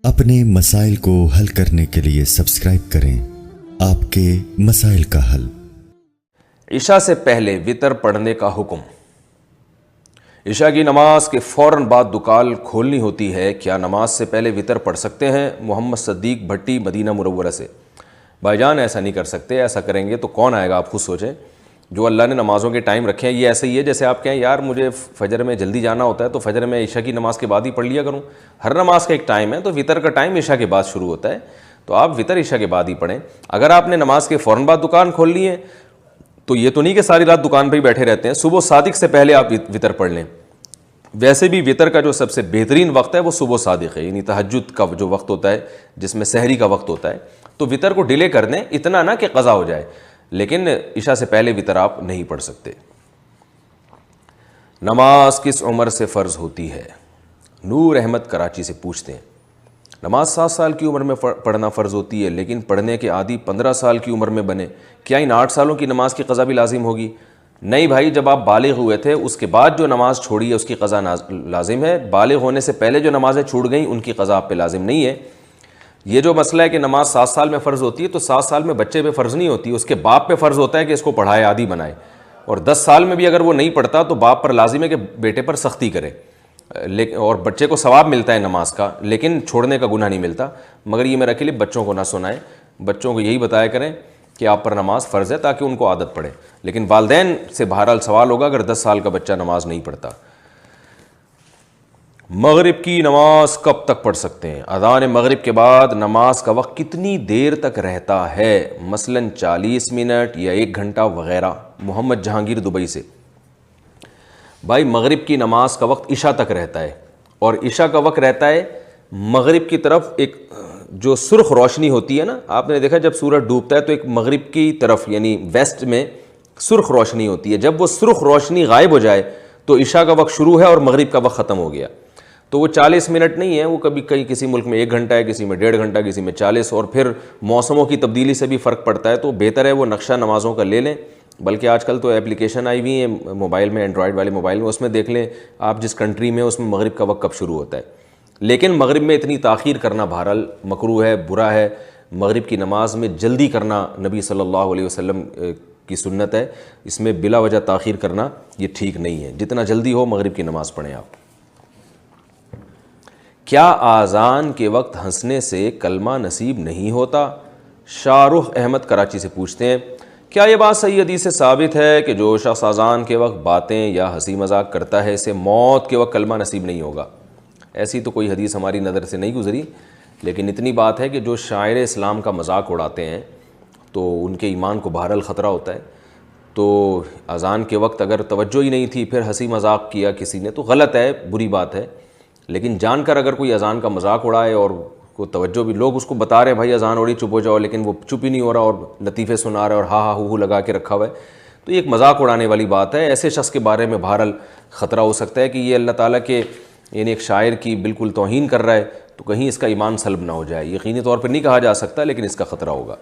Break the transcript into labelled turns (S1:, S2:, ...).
S1: اپنے مسائل کو حل کرنے کے لیے سبسکرائب کریں آپ کے مسائل کا حل۔
S2: عشاء سے پہلے وطر پڑھنے کا حکم۔ عشاء کی نماز کے فوراً بعد دکان کھولنی ہوتی ہے، کیا نماز سے پہلے وطر پڑھ سکتے ہیں؟ محمد صدیق بھٹی مدینہ منورہ سے۔ بھائی جان ایسا نہیں کر سکتے، ایسا کریں گے تو کون آئے گا؟ آپ خود سوچیں۔ جو اللہ نے نمازوں کے ٹائم رکھے ہیں یہ ایسا ہی ہے جیسے آپ کہیں یار مجھے فجر میں جلدی جانا ہوتا ہے تو فجر میں عشاء کی نماز کے بعد ہی پڑھ لیا کروں۔ ہر نماز کا ایک ٹائم ہے، تو وطر کا ٹائم عشاء کے بعد شروع ہوتا ہے، تو آپ وطر عشاء کے بعد ہی پڑھیں۔ اگر آپ نے نماز کے فوراً بعد دکان کھول لی ہے تو یہ تو نہیں کہ ساری رات دکان پہ ہی بیٹھے رہتے ہیں، صبح صادق سے پہلے آپ وطر پڑھ لیں۔ ویسے بھی وطر کا جو سب سے بہترین وقت ہے وہ صبح صادق ہے، یعنی تہجد کا جو وقت ہوتا ہے جس میں سحری کا وقت ہوتا ہے، تو وطر کو ڈیلے کر دیں، اتنا نہ کہ قضا ہو جائے، لیکن عشاء سے پہلے وطر آپ نہیں پڑھ سکتے۔ نماز کس عمر سے فرض ہوتی ہے؟ نور احمد کراچی سے پوچھتے ہیں۔ نماز 7 سال کی عمر میں پڑھنا فرض ہوتی ہے، لیکن پڑھنے کے عادی 15 سال کی عمر میں بنے، کیا ان 8 سالوں کی نماز کی قضا بھی لازم ہوگی؟ نہیں بھائی، جب آپ بالغ ہوئے تھے اس کے بعد جو نماز چھوڑی ہے اس کی قضا لازم ہے، بالغ ہونے سے پہلے جو نمازیں چھوٹ گئیں ان کی قضا آپ پہ لازم نہیں ہے۔ یہ جو مسئلہ ہے کہ نماز 7 سال میں فرض ہوتی ہے، تو 7 سال میں بچے پہ فرض نہیں ہوتی، اس کے باپ پہ فرض ہوتا ہے کہ اس کو پڑھائے، عادی بنائے، اور 10 سال میں بھی اگر وہ نہیں پڑھتا تو باپ پر لازم ہے کہ بیٹے پر سختی کرے، اور بچے کو ثواب ملتا ہے نماز کا، لیکن چھوڑنے کا گناہ نہیں ملتا۔ مگر یہ میرا کلپ بچوں کو نہ سنائیں، بچوں کو یہی بتایا کریں کہ آپ پر نماز فرض ہے تاکہ ان کو عادت پڑے، لیکن والدین سے بہرحال سوال ہوگا اگر 10 سال کا بچہ نماز نہیں پڑھتا۔ مغرب کی نماز کب تک پڑھ سکتے ہیں؟ اذان مغرب کے بعد نماز کا وقت کتنی دیر تک رہتا ہے؟ مثلا 40 منٹ یا 1 گھنٹہ وغیرہ۔ محمد جہانگیر دبئی سے۔ بھائی مغرب کی نماز کا وقت عشاء تک رہتا ہے، اور عشاء کا وقت رہتا ہے مغرب کی طرف ایک جو سرخ روشنی ہوتی ہے نا، آپ نے دیکھا جب سورج ڈوبتا ہے تو ایک مغرب کی طرف یعنی ویسٹ میں سرخ روشنی ہوتی ہے، جب وہ سرخ روشنی غائب ہو جائے تو عشاء کا وقت شروع ہے اور مغرب کا وقت ختم ہو گیا۔ تو وہ 40 منٹ نہیں ہے، وہ کبھی کسی ملک میں 1 گھنٹہ ہے، کسی میں 1.5 گھنٹہ، کسی میں 40، اور پھر موسموں کی تبدیلی سے بھی فرق پڑتا ہے، تو بہتر ہے وہ نقشہ نمازوں کا لے لیں۔ بلکہ آج کل تو اپلیکیشن آئی ہوئی ہیں موبائل میں، اینڈرائڈ والے موبائل میں، اس میں دیکھ لیں آپ جس کنٹری میں اس میں مغرب کا وقت کب شروع ہوتا ہے۔ لیکن مغرب میں اتنی تاخیر کرنا بہرحال مکروہ ہے، برا ہے۔ مغرب کی نماز میں جلدی کرنا نبی صلی اللہ علیہ وسلم کی سنت ہے، اس میں بلا وجہ تاخیر کرنا یہ ٹھیک نہیں ہے، جتنا جلدی ہو مغرب کی نماز پڑھیں آپ۔ کیا آذان کے وقت ہنسنے سے کلمہ نصیب نہیں ہوتا؟ شاہ رخ احمد کراچی سے پوچھتے ہیں۔ کیا یہ بات صحیح حدیث سے ثابت ہے کہ جو شخص اذان کے وقت باتیں یا ہنسی مذاق کرتا ہے اسے موت کے وقت کلمہ نصیب نہیں ہوگا؟ ایسی تو کوئی حدیث ہماری نظر سے نہیں گزری، لیکن اتنی بات ہے کہ جو شاعر اسلام کا مذاق اڑاتے ہیں تو ان کے ایمان کو بہرحال خطرہ ہوتا ہے۔ تو اذان کے وقت اگر توجہ ہی نہیں تھی پھر ہنسی مذاق کیا کسی نے تو غلط ہے، بری بات ہے، لیکن جان کر اگر کوئی اذان کا مذاق اڑائے اور کو توجہ بھی، لوگ اس کو بتا رہے ہیں بھائی اذان اڑی چپ ہو جاؤ، لیکن وہ چپ ہی نہیں ہو رہا اور لطیفے سنا رہا ہے اور ہا ہا ہو لگا کے رکھا ہوا ہے، تو یہ ایک مذاق اڑانے والی بات ہے۔ ایسے شخص کے بارے میں بہرحال خطرہ ہو سکتا ہے کہ یہ اللہ تعالیٰ کے یعنی ایک شاعر کی بالکل توہین کر رہا ہے، تو کہیں اس کا ایمان سلب نہ ہو جائے۔ یقینی طور پر نہیں کہا جا سکتا لیکن اس کا خطرہ ہوگا۔